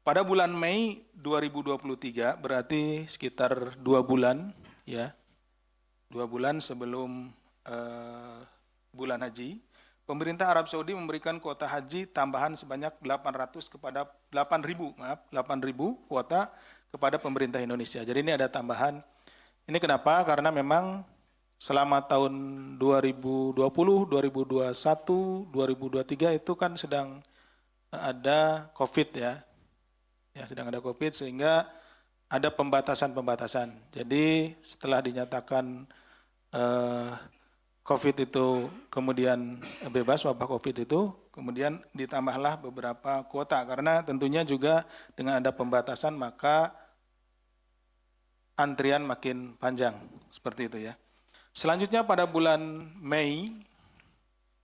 Pada bulan Mei 2023, berarti sekitar 2 bulan, ya, 2 bulan sebelum bulan haji, pemerintah Arab Saudi memberikan kuota haji tambahan sebanyak 8.000 kuota kepada pemerintah Indonesia. Jadi ini ada tambahan. Ini kenapa? Karena memang selama tahun 2020, 2021, 2023 itu kan sedang ada COVID, ya, sedang ada COVID, sehingga ada pembatasan-pembatasan. Jadi setelah dinyatakan COVID itu kemudian bebas, wabah COVID itu, kemudian ditambahlah beberapa kuota, karena tentunya juga dengan ada pembatasan maka antrian makin panjang, seperti itu, ya. Selanjutnya pada bulan Mei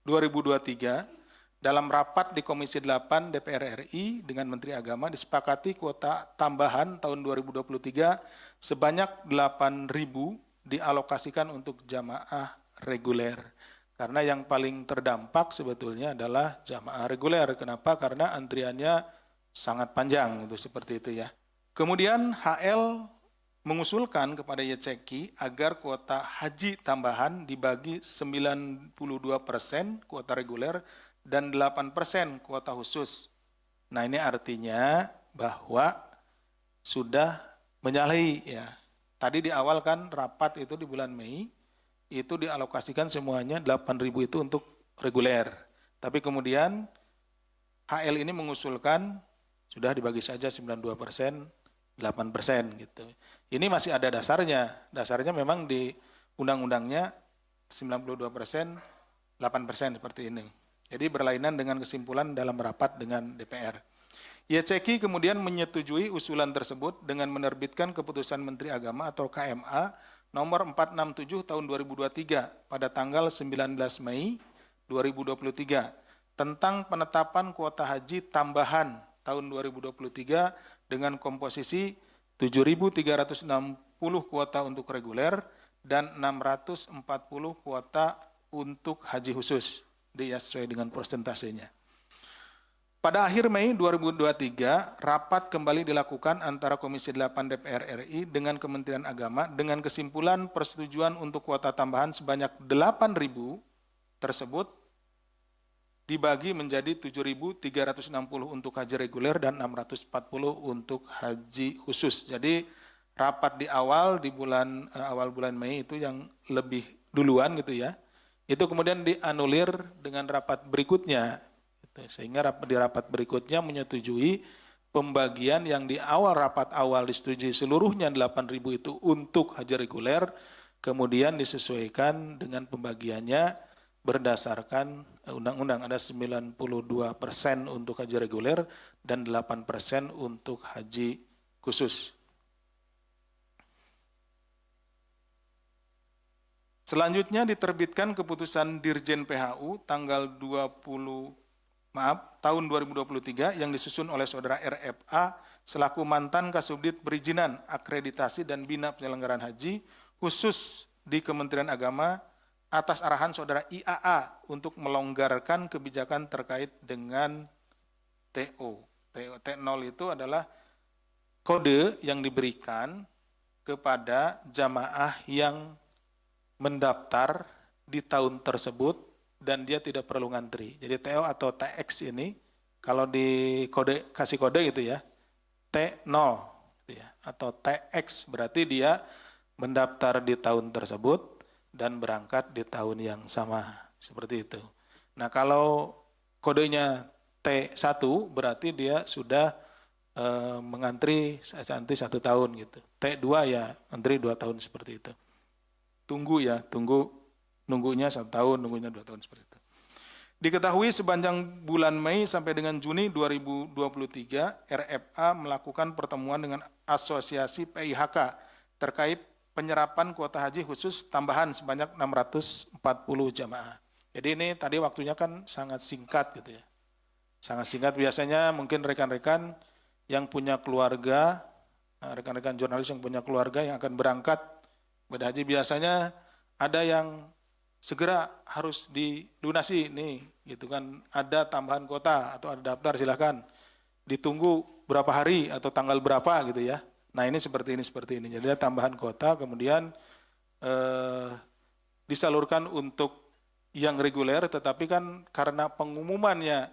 2023, dalam rapat di Komisi 8 DPR RI dengan Menteri Agama disepakati kuota tambahan tahun 2023 sebanyak 8.000 dialokasikan untuk jamaah reguler. Karena yang paling terdampak sebetulnya adalah jamaah reguler. Kenapa? Karena antriannya sangat panjang, itu seperti itu, ya. Kemudian HL mengusulkan kepada YCK agar kuota haji tambahan dibagi 92% kuota reguler dan 8% kuota khusus. Nah, ini artinya bahwa sudah menyalahi, ya. Tadi di awal kan rapat itu di bulan Mei, itu dialokasikan semuanya 8.000 itu untuk reguler. Tapi kemudian HL ini mengusulkan sudah dibagi saja 92%, 8% gitu. Ini masih ada dasarnya. Dasarnya memang di undang-undangnya 92%, 8% seperti ini. Jadi berlainan dengan kesimpulan dalam rapat dengan DPR. YCK kemudian menyetujui usulan tersebut dengan menerbitkan Keputusan Menteri Agama atau KMA nomor 467 tahun 2023 pada tanggal 19 Mei 2023 tentang penetapan kuota haji tambahan tahun 2023 dengan komposisi 7.360 kuota untuk reguler dan 640 kuota untuk haji khusus, sesuai dengan persentasenya. Pada akhir Mei 2023, rapat kembali dilakukan antara Komisi 8 DPR RI dengan Kementerian Agama dengan kesimpulan persetujuan untuk kuota tambahan sebanyak 8.000 tersebut dibagi menjadi 7.360 untuk haji reguler dan 640 untuk haji khusus. Jadi rapat di awal awal bulan Mei itu yang lebih duluan gitu, ya. Itu kemudian dianulir dengan rapat berikutnya. Sehingga di rapat berikutnya menyetujui pembagian yang di awal rapat awal disetujui seluruhnya 8.000 itu untuk haji reguler, kemudian disesuaikan dengan pembagiannya berdasarkan undang-undang. Ada 92% untuk haji reguler dan 8% untuk haji khusus. Selanjutnya diterbitkan keputusan Dirjen PHU tanggal tahun 2023 yang disusun oleh Saudara RFA selaku mantan Kasubdit Perizinan, Akreditasi dan Bina Penyelenggaraan Haji khusus di Kementerian Agama atas arahan Saudara IAA untuk melonggarkan kebijakan terkait dengan TO. T0 itu adalah kode yang diberikan kepada jamaah yang mendaftar di tahun tersebut dan dia tidak perlu ngantri. Jadi TO atau TX ini kalau kasih kode gitu, ya, T0 gitu, ya, atau TX berarti dia mendaftar di tahun tersebut dan berangkat di tahun yang sama, seperti itu. Nah, kalau kodenya T1 berarti dia sudah mengantri 1 tahun gitu. T2 ya antri 2 tahun, seperti itu. Nunggunya 1 tahun, nunggunya 2 tahun, seperti itu. Diketahui sepanjang bulan Mei sampai dengan Juni 2023, RFA melakukan pertemuan dengan Asosiasi PIHK terkait penyerapan kuota haji khusus tambahan sebanyak 640 jamaah. Jadi ini tadi waktunya kan sangat singkat gitu, ya. Sangat singkat. Biasanya mungkin rekan-rekan yang punya keluarga, rekan-rekan jurnalis yang punya keluarga yang akan berangkat pada haji, biasanya ada yang segera harus dilunasi nih, gitu kan. Ada tambahan kuota atau ada daftar, silakan. ditunggu berapa hari atau tanggal berapa gitu ya. Nah ini seperti ini. Jadi ada tambahan kuota, kemudian disalurkan untuk yang reguler, tetapi kan karena pengumumannya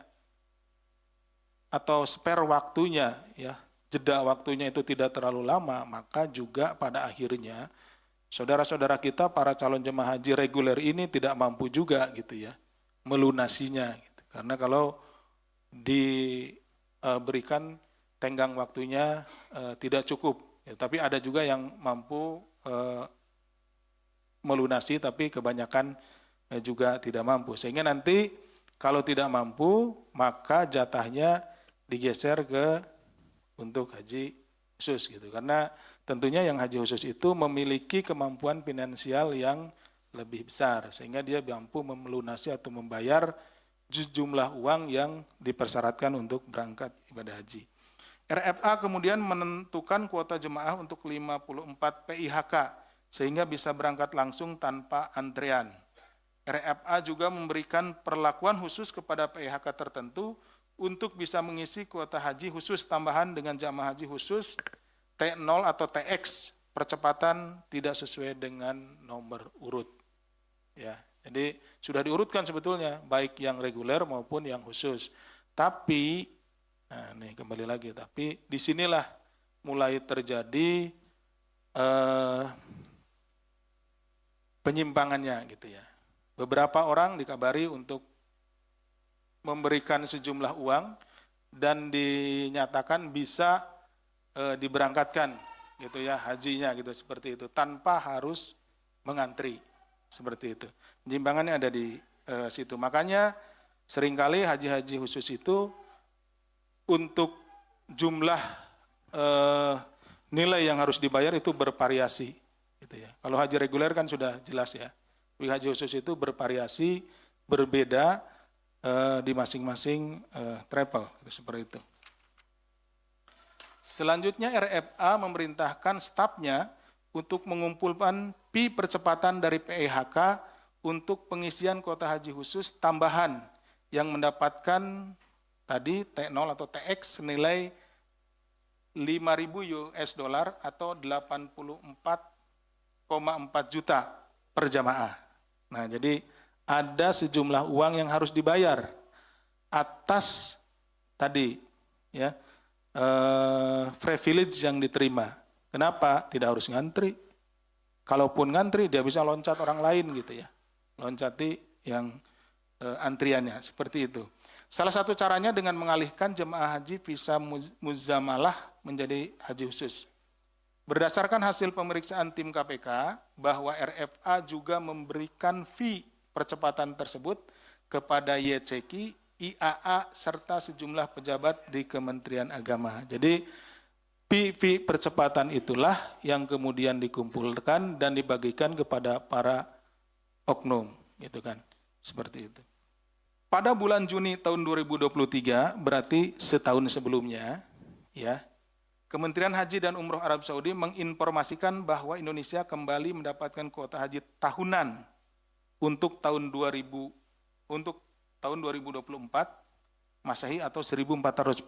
atau spare waktunya, ya jeda waktunya itu tidak terlalu lama, maka juga pada akhirnya saudara-saudara kita para calon jemaah haji reguler ini tidak mampu juga gitu ya melunasinya. Gitu. Karena kalau diberikan tenggang waktunya tidak cukup, ya, tapi ada juga yang mampu melunasi, tapi kebanyakan juga tidak mampu. Sehingga nanti kalau tidak mampu, maka jatahnya digeser ke untuk haji khusus gitu. Karena tentunya yang haji khusus itu memiliki kemampuan finansial yang lebih besar, sehingga dia mampu melunasi atau membayar jumlah uang yang dipersyaratkan untuk berangkat ibadah haji. RFA kemudian menentukan kuota jemaah untuk 54 PIHK, sehingga bisa berangkat langsung tanpa antrean. RFA juga memberikan perlakuan khusus kepada PIHK tertentu untuk bisa mengisi kuota haji khusus tambahan dengan jamaah haji khusus T0 atau TX, percepatan tidak sesuai dengan nomor urut. Ya, jadi sudah diurutkan sebetulnya, baik yang reguler maupun yang khusus. Tapi, nah nih kembali lagi, tapi disinilah mulai terjadi penyimpangannya gitu ya. Beberapa orang dikabari untuk memberikan sejumlah uang dan dinyatakan bisa diberangkatkan gitu ya hajinya gitu seperti itu tanpa harus mengantri seperti itu. Penyimpangannya ada di situ. Makanya seringkali haji-haji khusus itu untuk jumlah nilai yang harus dibayar itu bervariasi gitu ya. Kalau haji reguler kan sudah jelas ya. Tapi haji khusus itu bervariasi, berbeda di masing-masing travel, seperti itu. Selanjutnya RFA memerintahkan stafnya untuk mengumpulkan fee percepatan dari PIHK untuk pengisian kuota haji khusus tambahan yang mendapatkan tadi T0 atau TX senilai 5.000 US dollar atau 84,4 juta per jamaah. Nah, jadi ada sejumlah uang yang harus dibayar atas tadi ya privilege yang diterima. Kenapa? Tidak harus ngantri. Kalaupun ngantri dia bisa loncat orang lain gitu ya. Loncati yang antriannya seperti itu. Salah satu caranya dengan mengalihkan jemaah haji visa muzamalah menjadi haji khusus. Berdasarkan hasil pemeriksaan tim KPK bahwa RFA juga memberikan fee percepatan tersebut kepada YCK, IAA, serta sejumlah pejabat di Kementerian Agama. Jadi fee percepatan itulah yang kemudian dikumpulkan dan dibagikan kepada para oknum, gitu kan, seperti itu. Pada bulan Juni tahun 2023, berarti setahun sebelumnya, ya, Kementerian Haji dan Umroh Arab Saudi menginformasikan bahwa Indonesia kembali mendapatkan kuota haji tahunan untuk tahun 2024 Masehi atau 1445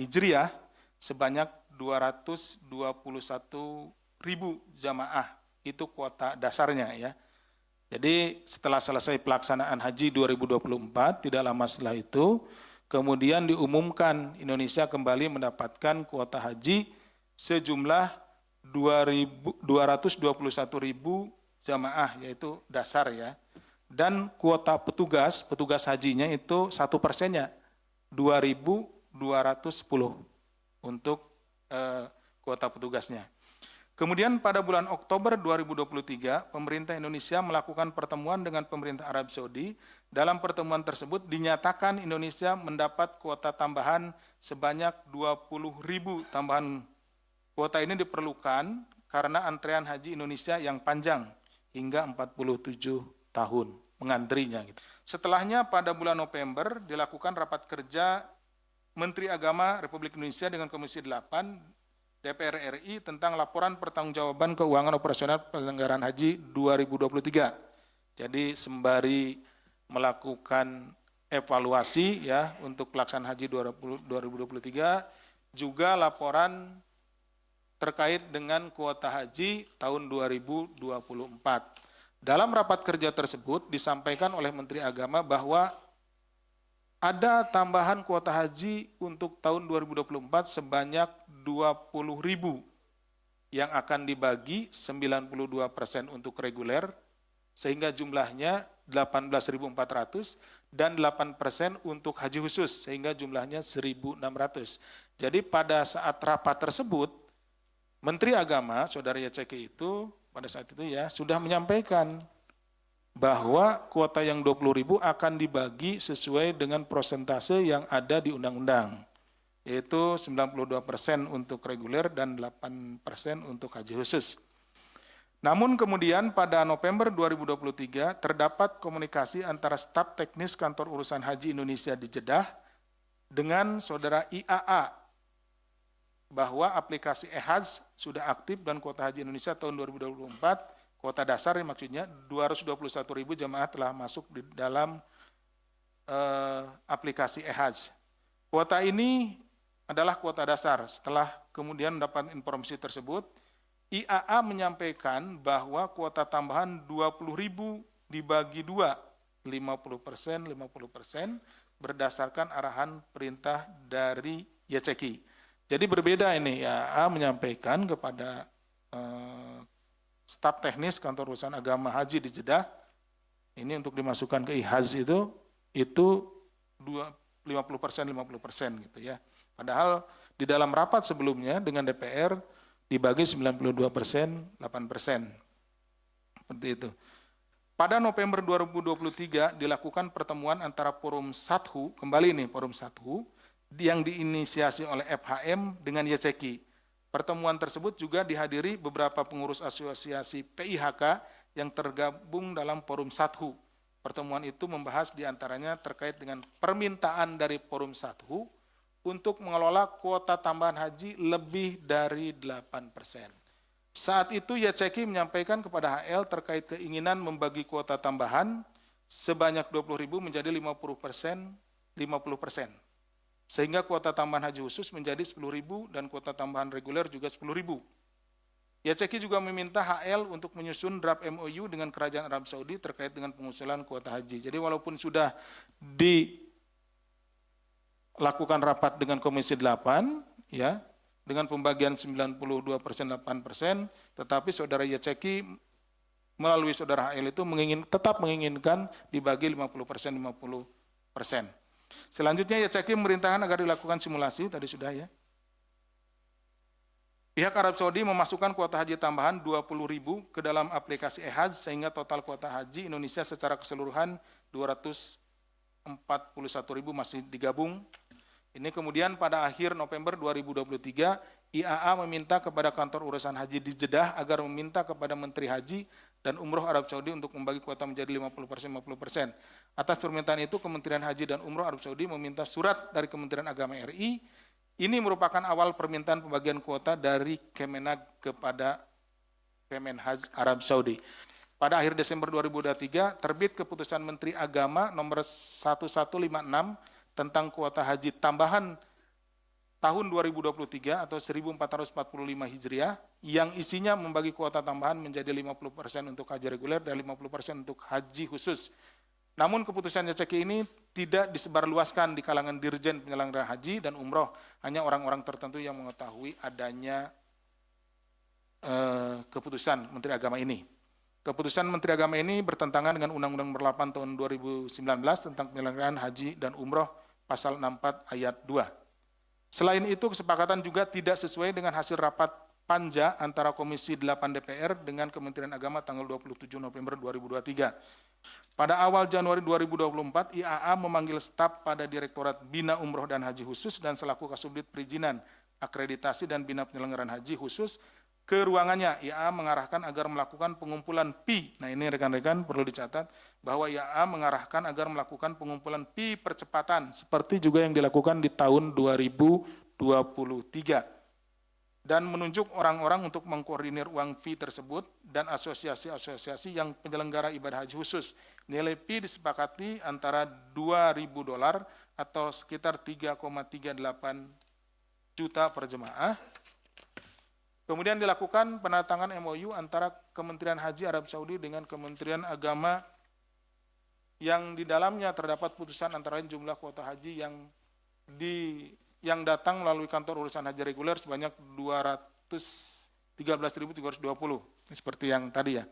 Hijriah sebanyak 221.000 jamaah. Itu kuota dasarnya ya. Jadi setelah selesai pelaksanaan haji 2024, tidak lama setelah itu, kemudian diumumkan Indonesia kembali mendapatkan kuota haji sejumlah 221.000 jamaah, yaitu dasar ya. Dan kuota petugas hajinya itu 1%-nya 2.210 untuk kuota petugasnya. Kemudian pada bulan Oktober 2023, pemerintah Indonesia melakukan pertemuan dengan pemerintah Arab Saudi. Dalam pertemuan tersebut dinyatakan Indonesia mendapat kuota tambahan sebanyak 20.000 tambahan. Kuota ini diperlukan karena antrean haji Indonesia yang panjang hingga 47 tahun mengantrinya. Setelahnya pada bulan November dilakukan rapat kerja Menteri Agama Republik Indonesia dengan Komisi 8 DPR RI tentang laporan pertanggungjawaban keuangan operasional penyelenggaraan haji 2023. Jadi sembari melakukan evaluasi ya untuk pelaksanaan haji 2023, juga laporan terkait dengan kuota haji tahun 2024. Dalam rapat kerja tersebut disampaikan oleh Menteri Agama bahwa ada tambahan kuota haji untuk tahun 2024 sebanyak 20.000 yang akan dibagi 92% untuk reguler sehingga jumlahnya 18.400 dan 8% untuk haji khusus sehingga jumlahnya 1.600. Jadi pada saat rapat tersebut Menteri Agama, Saudara Yaceki itu pada saat itu ya sudah menyampaikan bahwa kuota yang 20.000 akan dibagi sesuai dengan persentase yang ada di undang-undang, yaitu 92% untuk reguler dan 8% untuk haji khusus. Namun kemudian pada November 2023 terdapat komunikasi antara staf teknis Kantor Urusan Haji Indonesia di Jeddah dengan Saudara IAA bahwa aplikasi e-Hajj sudah aktif dan kuota haji Indonesia tahun 2024 kuota dasar maksudnya 221.000 jamaah telah masuk di dalam aplikasi e-Hajj. Kuota ini adalah kuota dasar. Setelah kemudian mendapat informasi tersebut, IAA menyampaikan bahwa kuota tambahan 20.000 dibagi dua, 50%, 50% berdasarkan arahan perintah dari Yaceki. Jadi berbeda ini, IAA menyampaikan kepada staf teknis Kantor Urusan Agama Haji di Jeddah, ini untuk dimasukkan ke e-Hajj itu 50%, 50% gitu ya. Padahal di dalam rapat sebelumnya dengan DPR dibagi 92%, 8%. Seperti itu. Pada November 2023 dilakukan pertemuan antara Forum Sathu, kembali nih Forum Sathu, yang diinisiasi oleh FHM dengan Yaceki. Pertemuan tersebut juga dihadiri beberapa pengurus asosiasi PIHK yang tergabung dalam Forum Sathu. Pertemuan itu membahas diantaranya terkait dengan permintaan dari Forum Sathu untuk mengelola kuota tambahan haji lebih dari 8%. Saat itu Yaceki menyampaikan kepada HL terkait keinginan membagi kuota tambahan sebanyak 20.000 menjadi 50%, 50%. Sehingga kuota tambahan haji khusus menjadi 10.000 dan kuota tambahan reguler juga 10.000. Yaceki juga meminta HL untuk menyusun draft MOU dengan Kerajaan Arab Saudi terkait dengan pengusulan kuota haji. Jadi walaupun sudah dilakukan rapat dengan Komisi 8, ya, dengan pembagian 92%, 8%, tetapi Saudara Yaceki melalui Saudara HL itu tetap menginginkan dibagi 50%, 50%. Selanjutnya Yaceki memerintahkan agar dilakukan simulasi, tadi sudah ya. Pihak Arab Saudi memasukkan kuota haji tambahan 20.000 ke dalam aplikasi e-Hajj sehingga total kuota haji Indonesia secara keseluruhan 241.000 masih digabung. Ini kemudian pada akhir November 2023, IAA meminta kepada Kantor Urusan Haji di Jeddah agar meminta kepada Menteri Haji dan Umroh Arab Saudi untuk membagi kuota menjadi 50%, 50%. Atas permintaan itu, Kementerian Haji dan Umroh Arab Saudi meminta surat dari Kementerian Agama RI. Ini merupakan awal permintaan pembagian kuota dari Kemenag kepada Kemenhaj Arab Saudi. Pada akhir Desember 2023, terbit keputusan Menteri Agama nomor 1156 tentang kuota haji tambahan tahun 2023 atau 1445 Hijriah yang isinya membagi kuota tambahan menjadi 50% untuk haji reguler dan 50% untuk haji khusus. Namun keputusan Yaceki ini tidak disebarluaskan di kalangan dirjen penyelenggara haji dan umroh, hanya orang-orang tertentu yang mengetahui adanya keputusan Menteri Agama ini. Keputusan Menteri Agama ini bertentangan dengan Undang-Undang Nomor 8 Tahun 2019 tentang penyelenggaraan haji dan umroh pasal 64 ayat 2. Selain itu, kesepakatan juga tidak sesuai dengan hasil rapat Panja antara Komisi 8 DPR dengan Kementerian Agama tanggal 27 November 2023. Pada awal Januari 2024, IAA memanggil staf pada Direktorat Bina Umroh dan Haji Khusus dan selaku Kasubdit Perizinan, Akreditasi dan Bina Penyelenggaraan Haji Khusus ke ruangannya. IAA mengarahkan agar melakukan pengumpulan PI. Nah ini rekan-rekan perlu dicatat bahwa IAA mengarahkan agar melakukan pengumpulan PI percepatan seperti juga yang dilakukan di tahun 2023. dan menunjuk orang-orang untuk mengkoordinir uang fee tersebut dan asosiasi-asosiasi yang penyelenggara ibadah haji khusus. Nilai fee disepakati antara $2.000 atau sekitar 3,38 juta per jemaah. Kemudian dilakukan penandatanganan MOU antara Kementerian Haji Arab Saudi dengan Kementerian Agama yang di dalamnya terdapat putusan antara lain jumlah kuota haji yang datang melalui kantor urusan haji reguler sebanyak 213.320, seperti yang tadi ya.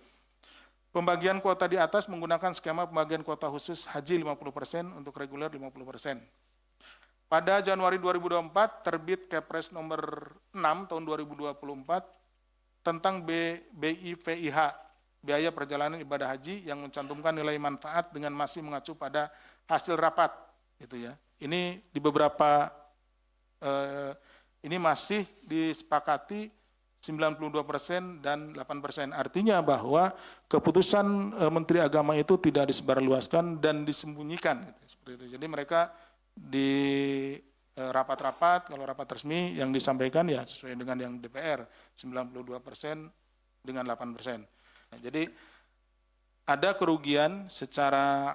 Pembagian kuota di atas menggunakan skema pembagian kuota khusus haji 50%, untuk reguler 50%. Pada Januari 2024 terbit Kepres nomor 6 tahun 2024 tentang BIVIH, biaya perjalanan ibadah haji, yang mencantumkan nilai manfaat dengan masih mengacu pada hasil rapat, gitu ya. Ini di beberapa ini masih disepakati 92% dan 8%. Artinya bahwa keputusan Menteri Agama itu tidak disebarluaskan dan disembunyikan, gitu, seperti itu. Jadi mereka di rapat-rapat, kalau rapat resmi yang disampaikan ya sesuai dengan yang DPR, 92% dengan 8%. Nah, jadi ada kerugian secara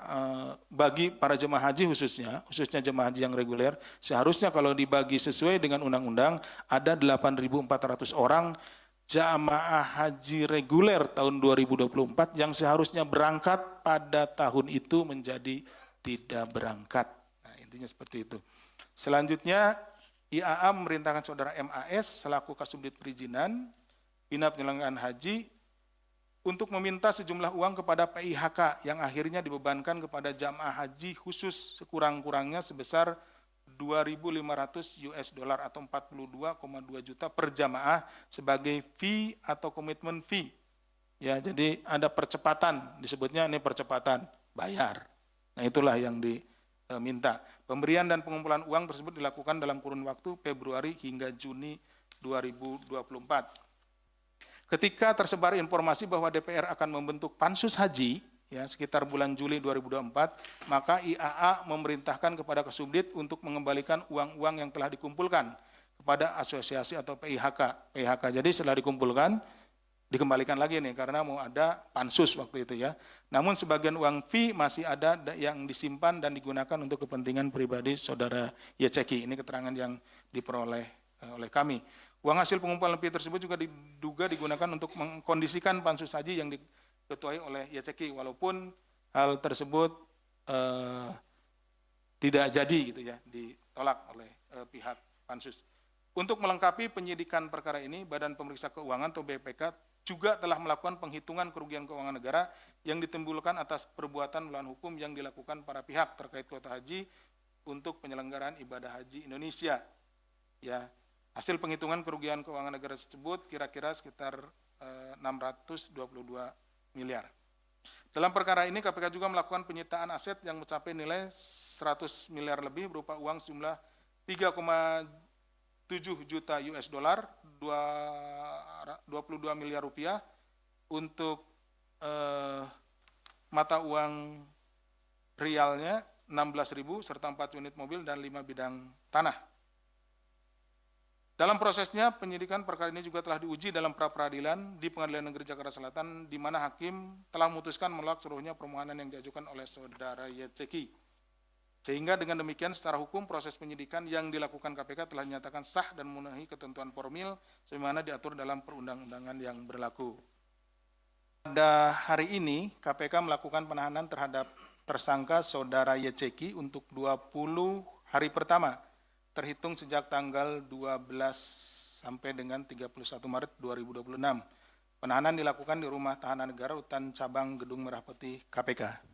bagi para jemaah haji khususnya jemaah haji yang reguler. Seharusnya kalau dibagi sesuai dengan undang-undang ada 8.400 orang jamaah haji reguler tahun 2024 yang seharusnya berangkat pada tahun itu menjadi tidak berangkat. Nah, intinya seperti itu. Selanjutnya IAA memerintahkan saudara MAS selaku Kasubdit Perizinan Bina Penyelenggaraan Haji untuk meminta sejumlah uang kepada PIHK yang akhirnya dibebankan kepada jamaah haji khusus sekurang-kurangnya sebesar $2.500 atau 42,2 juta per jamaah sebagai fee atau komitmen fee. Ya, jadi ada percepatan, disebutnya ini percepatan bayar. Nah, itulah yang diminta. Pemberian dan pengumpulan uang tersebut dilakukan dalam kurun waktu Februari hingga Juni 2024. Ketika tersebar informasi bahwa DPR akan membentuk pansus haji, ya sekitar bulan Juli 2024, maka IAA memerintahkan kepada Kasubdit untuk mengembalikan uang-uang yang telah dikumpulkan kepada asosiasi atau PIHK. Jadi setelah dikumpulkan, dikembalikan lagi nih karena mau ada pansus waktu itu ya. Namun sebagian uang fee masih ada yang disimpan dan digunakan untuk kepentingan pribadi saudara YCK. Ini keterangan yang diperoleh oleh kami. Uang hasil pengumpulan fee tersebut juga diduga digunakan untuk mengkondisikan pansus haji yang diketuai oleh YCK, walaupun hal tersebut tidak jadi gitu ya, ditolak oleh pihak pansus. Untuk melengkapi penyidikan perkara ini, Badan Pemeriksa Keuangan atau BPK juga telah melakukan penghitungan kerugian keuangan negara yang ditimbulkan atas perbuatan melawan hukum yang dilakukan para pihak terkait kuota haji untuk penyelenggaraan ibadah haji Indonesia. Ya, hasil penghitungan kerugian keuangan negara tersebut kira-kira sekitar 622 miliar. Dalam perkara ini KPK juga melakukan penyitaan aset yang mencapai nilai 100 miliar lebih berupa uang sejumlah 3,7 juta US dollar, 22 miliar rupiah untuk mata uang rialnya 16.000 serta 4 unit mobil dan 5 bidang tanah. Dalam prosesnya, penyidikan perkara ini juga telah diuji dalam pra-peradilan di Pengadilan Negeri Jakarta Selatan, di mana hakim telah memutuskan menolak seluruhnya permohonan yang diajukan oleh saudara YCK. Sehingga dengan demikian secara hukum proses penyidikan yang dilakukan KPK telah dinyatakan sah dan memenuhi ketentuan formil sebagaimana diatur dalam perundang-undangan yang berlaku. Pada hari ini, KPK melakukan penahanan terhadap tersangka saudara YCK untuk 20 hari pertama, terhitung sejak tanggal 12 sampai dengan 31 Maret 2026. Penahanan dilakukan di Rumah Tahanan Negara Rutan Cabang Gedung Merah Putih KPK.